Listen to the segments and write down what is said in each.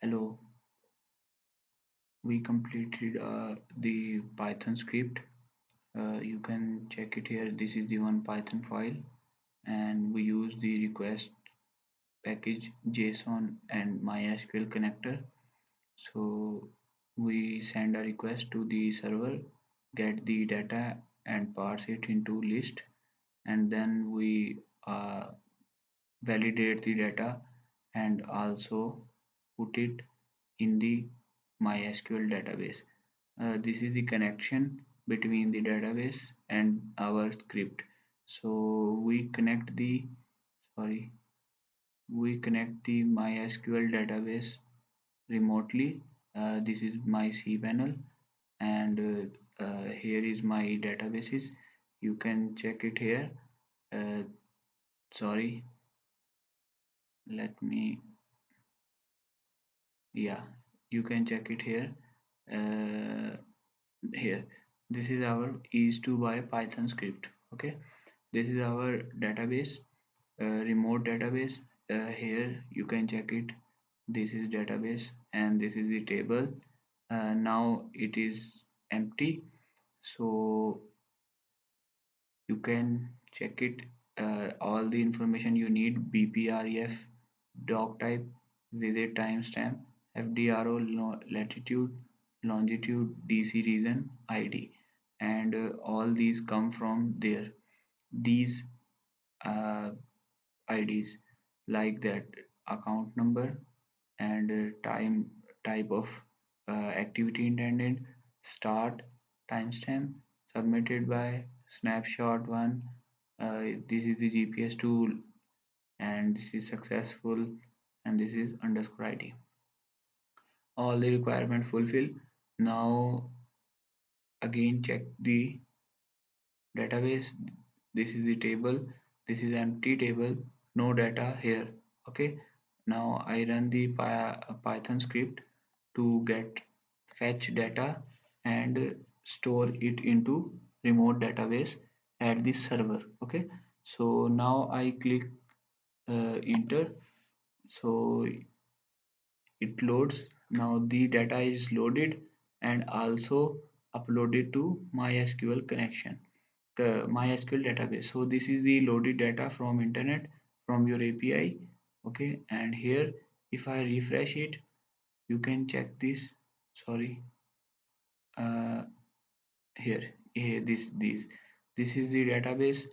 Hello, we completed the Python script. You can check it here. This is the one Python file, and we use the request package JSON and MySQL connector. So we send a request to the server, get the data, and parse it into list, and then we validate the data and also put it in the MySQL database. This is the connection between the database and our script. So sorry, we connect the MySQL database remotely. This is my cPanel, and here is my databases. You can check it here. Uh, Sorry, let me. Yeah, you can check it here. Uh, Here, this is our is2 by Python script. Okay, this is our database, remote database. Here you can check it. This is database and this is the table. Now it is empty, so you can check it. All the information you need: bpref, doc type, visit timestamp, fdro, latitude, longitude, dc region, id, and all these come from there. These uh, ids like that: account number and time, type of activity intended, start, timestamp, submitted by, snapshot one, this is the GPS tool, and this is successful, and this is underscore ID. All the requirement fulfill. Now again check the database. This is the table. This is empty table, no data here. Okay, now I run the Python script to get fetch data and store it into remote database at the server. Okay, so now I click enter, so it loads. Now the data is loaded and also uploaded to MySQL connection, MySQL database. So this is the loaded data from internet, from your API. Okay, and here if I refresh it, you can check this. Sorry, uh, here this is the database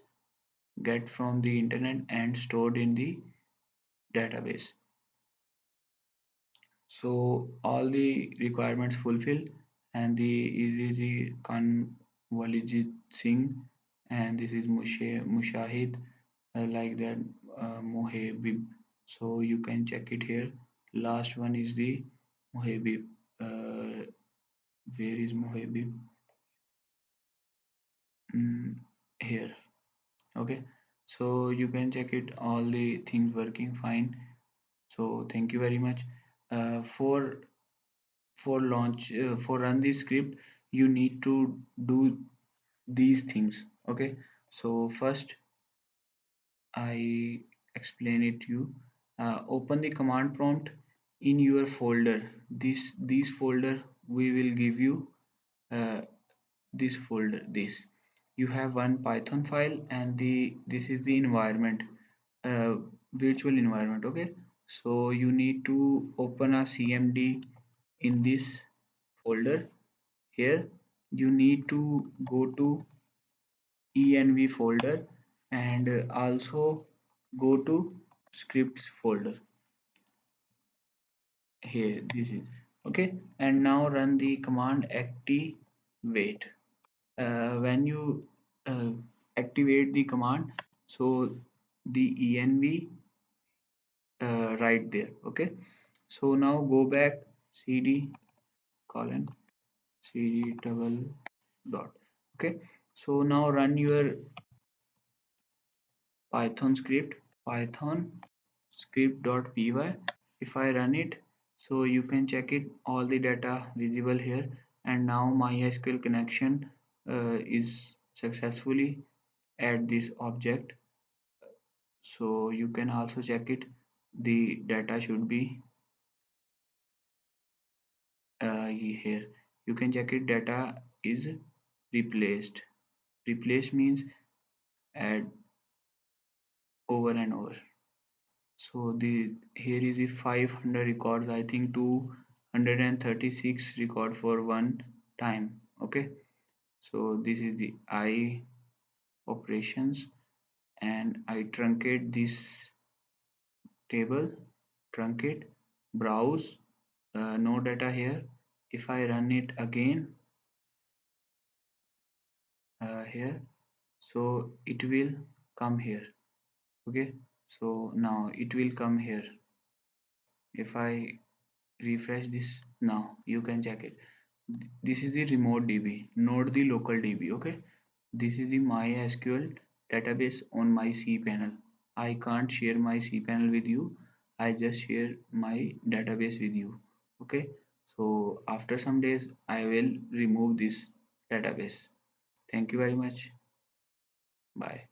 get from the internet and stored in the database. So all the requirements fulfilled, and the is the Kanwalijit Singh, and this is Mushahid, like that, Mohebib. So you can check it here. Last one is the Mohebib. Where is Mohebib? Mm, Here. Okay. So you can check it. All the things working fine. So thank you very much. For launch for run this script, you need to do these things. Okay, so first I explain it to you. Open the command prompt in your folder. This folder we will give you, uh, this folder. This you have one Python file, and the this is the environment, uh, virtual environment. Okay, so you need to open a cmd in this folder. Here you need to go to env folder, and also go to scripts folder. Here this is okay, and now run the command activate. When you uh, activate the command, so the env right there. Okay, so now go back, cd colon cd double dot. Okay, so now run your python script, python script.py. If I run it, so you can check it, all the data visible here, and now mysql connection is successfully at this object. So you can also check it, the data should be here. You can check it. Data is replaced. Replace means add over and over. So the here is the 500 records. I think 236 record for one time. Okay. So this is the I operations, and I truncate this table, truncate, browse, no data here. If I run it again here, so it will come here. Okay, so now it will come here. If I refresh this now, you can check it. This is the remote DB, not the local DB. Okay, this is the MySQL database on my cPanel. I can't share my cPanel with you. I just share my database with you. Okay, so after some days I will remove this database. Thank you very much. Bye.